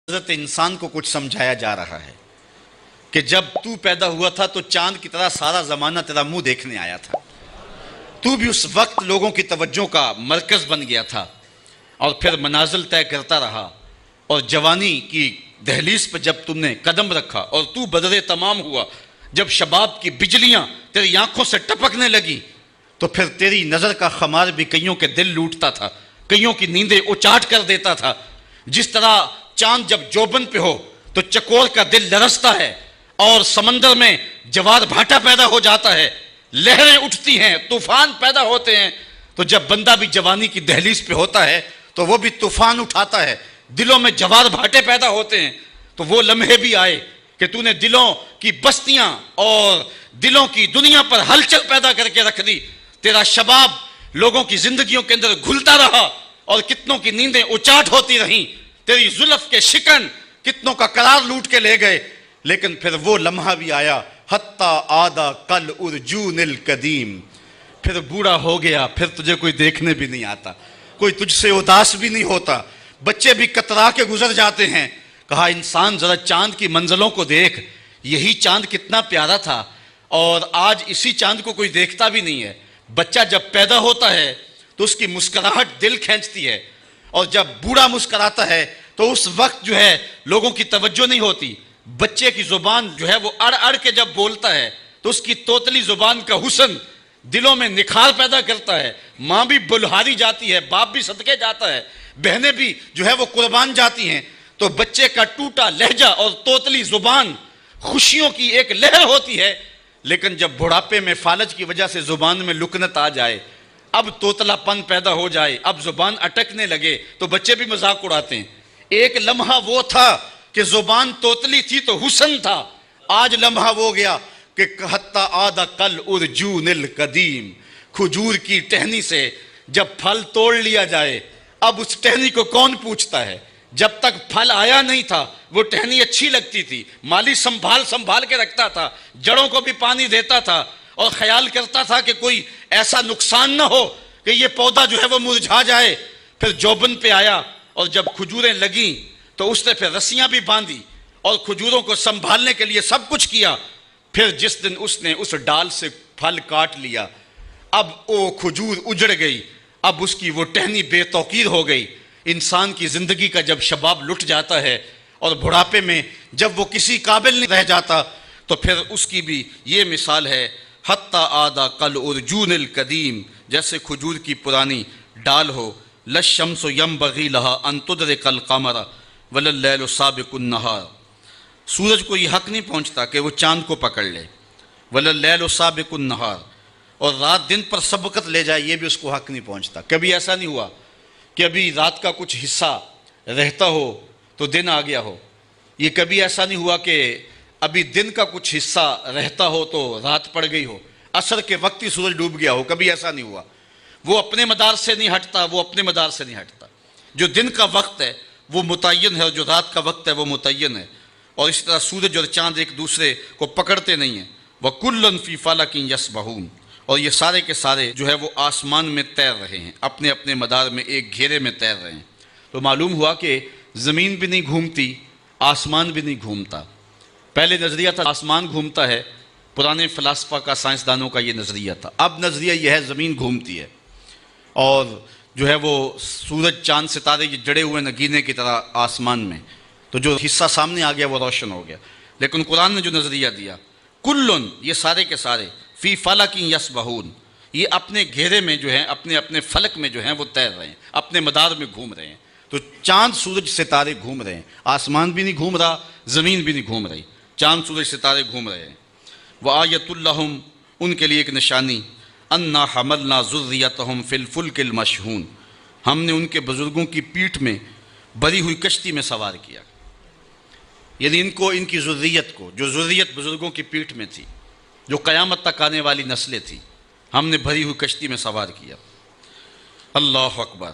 حضرت انسان کو کچھ سمجھایا جا رہا ہے کہ جب تو پیدا ہوا تھا تو چاند کی طرح سارا زمانہ تیرا منہ دیکھنے آیا تھا. تو بھی اس وقت لوگوں کی توجہ کا مرکز بن گیا تھا اور پھر منازل طے کرتا رہا. اور جوانی کی دہلیز پر جب تم نے قدم رکھا اور تو بدر تمام ہوا، جب شباب کی بجلیاں تیری آنکھوں سے ٹپکنے لگی تو پھر تیری نظر کا خمار بھی کئیوں کے دل لوٹتا تھا، کئیوں کی نیندیں اچاٹ کر دیتا تھا. جس طرح چاند جب جوبن پہ ہو تو چکور کا دل لرزتا ہے اور سمندر میں جوار بھاٹا پیدا ہو جاتا ہے، لہریں اٹھتی ہیں، طوفان پیدا ہوتے ہیں. تو جب بندہ بھی جوانی کی دہلیز پہ ہوتا ہے تو وہ بھی طوفان اٹھاتا ہے، دلوں میں جوار بھاٹے پیدا ہوتے ہیں. تو وہ لمحے بھی آئے کہ تو نے دلوں کی بستیاں اور دلوں کی دنیا پر ہلچل پیدا کر کے رکھ دی. تیرا شباب لوگوں کی زندگیوں کے اندر گھلتا رہا اور کتنوں کی نیندیں اچاٹ ہوتی رہیں. تیری زلف کے شکن کتنوں کا قرار لوٹ کے لے گئے. لیکن پھر وہ لمحہ بھی آیا، حتی آدھا کل ارجون القدیم. پھر بوڑھا ہو گیا، پھر تجھے کوئی دیکھنے بھی نہیں آتا، کوئی تجھ سے اداس بھی نہیں ہوتا، بچے بھی کترا کے گزر جاتے ہیں. کہا انسان ذرا چاند کی منزلوں کو دیکھ، یہی چاند کتنا پیارا تھا اور آج اسی چاند کو کوئی دیکھتا بھی نہیں ہے. بچہ جب پیدا ہوتا ہے تو اس کی مسکراہٹ دل کھینچتی ہے، اور جب بوڑھا مسکراتا ہے تو اس وقت جو ہے لوگوں کی توجہ نہیں ہوتی. بچے کی زبان جو ہے وہ اڑ اڑ کے جب بولتا ہے تو اس کی توتلی زبان کا حسن دلوں میں نکھار پیدا کرتا ہے. ماں بھی بلہاری جاتی ہے، باپ بھی صدقے جاتا ہے، بہنیں بھی جو ہے وہ قربان جاتی ہیں. تو بچے کا ٹوٹا لہجہ اور توتلی زبان خوشیوں کی ایک لہر ہوتی ہے. لیکن جب بڑھاپے میں فالج کی وجہ سے زبان میں لکنت آ جائے، اب توتلا پن پیدا ہو جائے، اب زبان اٹکنے لگے تو بچے بھی مذاق اڑاتے ہیں. ایک لمحہ وہ تھا کہ زبان توتلی تھی تو حسن تھا، آج لمحہ وہ گیا کہ حتی آدھا کل ارجون القدیم. کھجور کی ٹہنی سے جب پھل توڑ لیا جائے، اب اس ٹہنی کو کون پوچھتا ہے؟ جب تک پھل آیا نہیں تھا وہ ٹہنی اچھی لگتی تھی، مالی سنبھال کے رکھتا تھا، جڑوں کو بھی پانی دیتا تھا اور خیال کرتا تھا کہ کوئی ایسا نقصان نہ ہو کہ یہ پودا جو ہے وہ مرجھا جائے. پھر جوبن پہ آیا اور جب کھجوریں لگیں تو اس نے پھر رسیاں بھی باندھی اور کھجوروں کو سنبھالنے کے لیے سب کچھ کیا. پھر جس دن اس نے اس ڈال سے پھل کاٹ لیا، اب وہ کھجور اجڑ گئی، اب اس کی وہ ٹہنی بے توقیر ہو گئی. انسان کی زندگی کا جب شباب لٹ جاتا ہے اور بڑھاپے میں جب وہ کسی قابل نہیں رہ جاتا تو پھر اس کی بھی یہ مثال ہے، حتی آدھا کل ارجون القدیم. جیسے کھجور کی پرانی ڈال ہو، للشمس ینبغی لہا ان تدرک القمر ولللیل سابق النہار. سورج کو یہ حق نہیں پہنچتا کہ وہ چاند کو پکڑ لے، ولللیل سابق النہار، اور رات دن پر سبقت لے جائے، یہ بھی اس کو حق نہیں پہنچتا. کبھی ایسا نہیں ہوا کہ ابھی رات کا کچھ حصہ رہتا ہو تو دن آ گیا ہو. یہ کبھی ایسا نہیں ہوا کہ ابھی دن کا کچھ حصہ رہتا ہو تو رات پڑ گئی ہو، عصر کے وقت ہی سورج ڈوب گیا ہو. کبھی ایسا نہیں ہوا. وہ اپنے مدار سے نہیں ہٹتا، وہ اپنے مدار سے نہیں ہٹتا. جو دن کا وقت ہے وہ متعین ہے اور جو رات کا وقت ہے وہ متعین ہے. اور اسی طرح سورج اور چاند ایک دوسرے کو پکڑتے نہیں ہیں. وَكُلٌّ فِي فَلَكٍ يَسْبَحُونَ. اور یہ سارے کے سارے جو ہے وہ آسمان میں تیر رہے ہیں، اپنے اپنے مدار میں ایک گھیرے میں تیر رہے ہیں. تو معلوم ہوا کہ زمین بھی نہیں گھومتی، آسمان بھی نہیں گھومتا. پہلے نظریہ تھا آسمان گھومتا ہے، پرانے فلاسفہ کا، سائنسدانوں کا یہ نظریہ تھا. اب نظریہ یہ ہے زمین گھومتی ہے اور جو ہے وہ سورج چاند ستارے یہ جڑے ہوئے نگینے کی طرح آسمان میں، تو جو حصہ سامنے آ گیا وہ روشن ہو گیا. لیکن قرآن نے جو نظریہ دیا، کلن، یہ سارے کے سارے، فی فلک یسبحون، یہ اپنے گھیرے میں جو ہیں، اپنے اپنے فلک میں جو ہیں وہ تیر رہے ہیں، اپنے مدار میں گھوم رہے ہیں. تو چاند سورج ستارے گھوم رہے ہیں، آسمان بھی نہیں گھوم رہا، زمین بھی نہیں گھوم رہی، چاند سورج ستارے گھوم رہے ہیں. وآیۃ لہم، ان کے لیے ایک نشانی، انا حملنا ذریتہم فی الفلک المشحون، ہم نے ان کے بزرگوں کی پیٹھ میں بری ہوئی کشتی میں سوار کیا. یعنی ان کو، ان کی ذریت کو، جو ذریت بزرگوں کی پیٹھ میں تھی، جو قیامت تک آنے والی نسلیں تھیں، ہم نے بھری ہوئی کشتی میں سوار کیا. اللہ اکبر.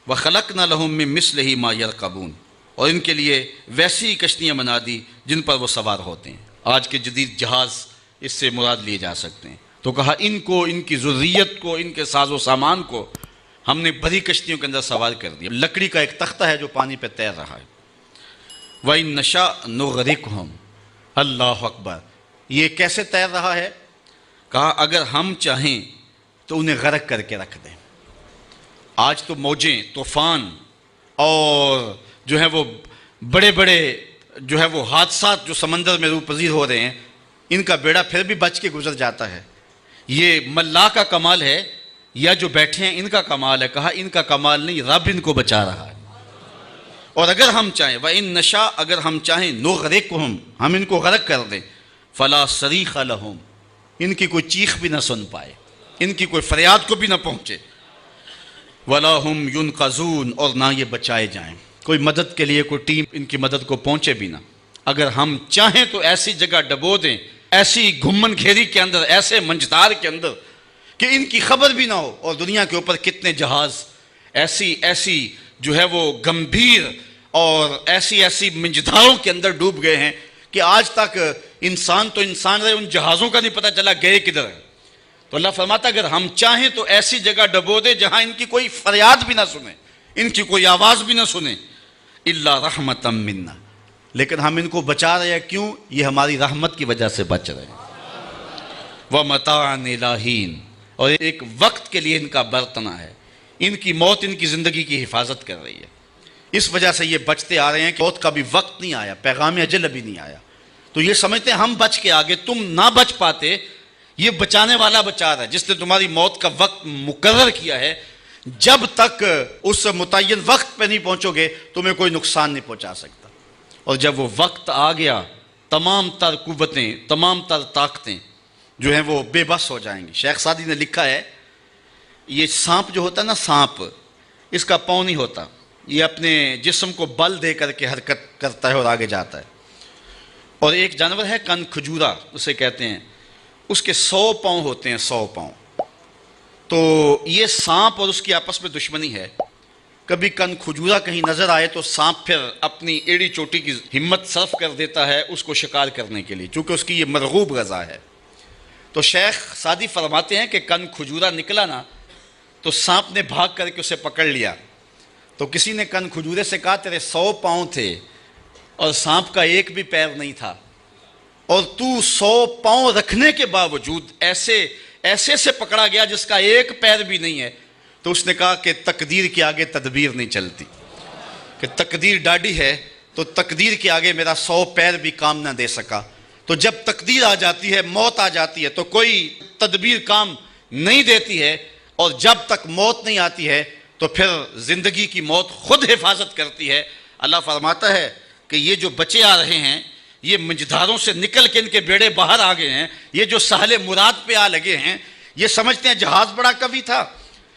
وَخَلَقْنَا لَهُم مِّن مِّثْلِهِ مَا يَرْكَبُونَ، اور ان کے لیے ویسی ہی کشتیاں بنا دی جن پر وہ سوار ہوتے ہیں. آج کے جدید جہاز اس سے مراد لیے جا سکتے ہیں. تو کہا ان کو، ان کی ذریت کو، ان کے ساز و سامان کو ہم نے بڑی کشتیوں کے اندر سوار کر دیا. لکڑی کا ایک تختہ ہے جو پانی پہ تیر رہا ہے. وَإِن نَّشَأْ نُغْرِقْهُمْ۔ اللہ اکبر، یہ کیسے تیر رہا ہے؟ کہا اگر ہم چاہیں تو انہیں غرق کر کے رکھ دیں۔ آج تو موجیں، طوفان اور جو ہے وہ بڑے بڑے جو ہے وہ حادثات جو سمندر میں روپذیر ہو رہے ہیں، ان کا بیڑا پھر بھی بچ کے گزر جاتا ہے۔ یہ ملا کا کمال ہے یا جو بیٹھے ہیں ان کا کمال ہے؟ کہا ان کا کمال نہیں، رب ان کو بچا رہا ہے۔ اور اگر ہم چاہیں وَإِن نَّشَأْ، اگر ہم چاہیں نُغْرِقْهُمْ، ہم ان کو غرق کر دیں، فَلَا صَرِيخَ لَهُمْ، ان کی کوئی چیخ بھی نہ سن پائے، ان کی کوئی فریاد کو بھی نہ پہنچے، وَلَا هُمْ يُنْقَذُونَ، اور نہ یہ بچائے جائیں، کوئی مدد کے لیے کوئی ٹیم ان کی مدد کو پہنچے بھی نہ۔ اگر ہم چاہیں تو ایسی جگہ ڈبو دیں، ایسی گھمن گھیری کے اندر، ایسے منجدار کے اندر کہ ان کی خبر بھی نہ ہو۔ اور دنیا کے اوپر کتنے جہاز ایسی جو ہے وہ گمبھیر اور ایسی منجداروں کے اندر ڈوب گئے ہیں کہ آج تک انسان تو انسان رہے، ان جہازوں کا نہیں پتہ چلا گئے کدھر ہیں۔ تو اللہ فرماتا اگر ہم چاہیں تو ایسی جگہ ڈبو دے جہاں ان کی کوئی فریاد بھی نہ سنے، ان کی کوئی آواز بھی نہ سنے، الا رحمتا منا، لیکن ہم ان کو بچا رہے ہیں، کیوں؟ یہ ہماری رحمت کی وجہ سے بچ رہے ہیں۔ وَمَتَاعًا إِلَىٰ حِینٍ، اور ایک وقت کے لیے ان کا برتنا ہے، ان کی موت ان کی زندگی کی حفاظت کر رہی ہے، اس وجہ سے یہ بچتے آ رہے ہیں کہ موت کا بھی وقت نہیں آیا، پیغام اجل ابھی نہیں آیا، تو یہ سمجھتے ہیں ہم بچ کے آگے، تم نہ بچ پاتے، یہ بچانے والا بچا رہا ہے جس نے تمہاری موت کا وقت مقرر کیا ہے، جب تک اس متعین وقت پہ نہیں پہنچو گے تمہیں کوئی نقصان نہیں پہنچا سکتا، اور جب وہ وقت آ گیا تمام تر قوتیں، تمام تر طاقتیں جو ہیں وہ بے بس ہو جائیں گی۔ شیخ سعدی نے لکھا ہے یہ سانپ جو ہوتا ہے نا، سانپ اس کا پاؤں نہیں ہوتا، یہ اپنے جسم کو بل دے کر کے حرکت کرتا ہے اور آگے جاتا ہے۔ اور ایک جانور ہے کن کھجورا اسے کہتے ہیں، اس کے 100 پاؤں ہوتے ہیں، 100 پاؤں۔ تو یہ سانپ اور اس کی آپس میں دشمنی ہے، کبھی کن کھجورا کہیں نظر آئے تو سانپ پھر اپنی ایڑی چوٹی کی ہمت صرف کر دیتا ہے اس کو شکار کرنے کے لیے، چونکہ اس کی یہ مرغوب غذا ہے۔ تو شیخ سعدی فرماتے ہیں کہ کن کھجورا نکلا نا تو سانپ نے بھاگ کر کے اسے پکڑ لیا، تو کسی نے کن کھجورے سے کہا تیرے 100 پاؤں تھے اور سانپ کا ایک بھی پیر نہیں تھا، اور تو 100 پاؤں رکھنے کے باوجود ایسے سے پکڑا گیا جس کا ایک پیر بھی نہیں ہے۔ تو اس نے کہا کہ تقدیر کے آگے تدبیر نہیں چلتی، کہ تقدیر ڈاڈی ہے تو تقدیر کے آگے میرا 100 پیر بھی کام نہ دے سکا۔ تو جب تقدیر آ جاتی ہے، موت آ جاتی ہے، تو کوئی تدبیر کام نہیں دیتی ہے، اور جب تک موت نہیں آتی ہے تو پھر زندگی کی موت خود حفاظت کرتی ہے۔ اللہ فرماتا ہے کہ یہ جو بچے آ رہے ہیں، یہ منجداروں سے نکل کے ان کے بیڑے باہر آ گئے ہیں، یہ جو ساحل مراد پہ آ لگے ہیں، یہ سمجھتے ہیں جہاز بڑا قوی تھا،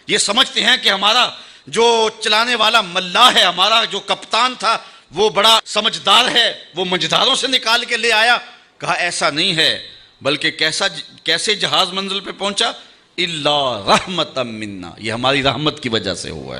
یہ سمجھتے ہیں کہ ہمارا جو چلانے والا ملا ہے، ہمارا جو کپتان تھا وہ بڑا سمجھدار ہے، وہ منجداروں سے نکال کے لے آیا۔ کہا ایسا نہیں ہے، بلکہ کیسے جہاز منزل پہ پہنچا؟ الا رحمتا منا، یہ ہماری رحمت کی وجہ سے ہوا ہے۔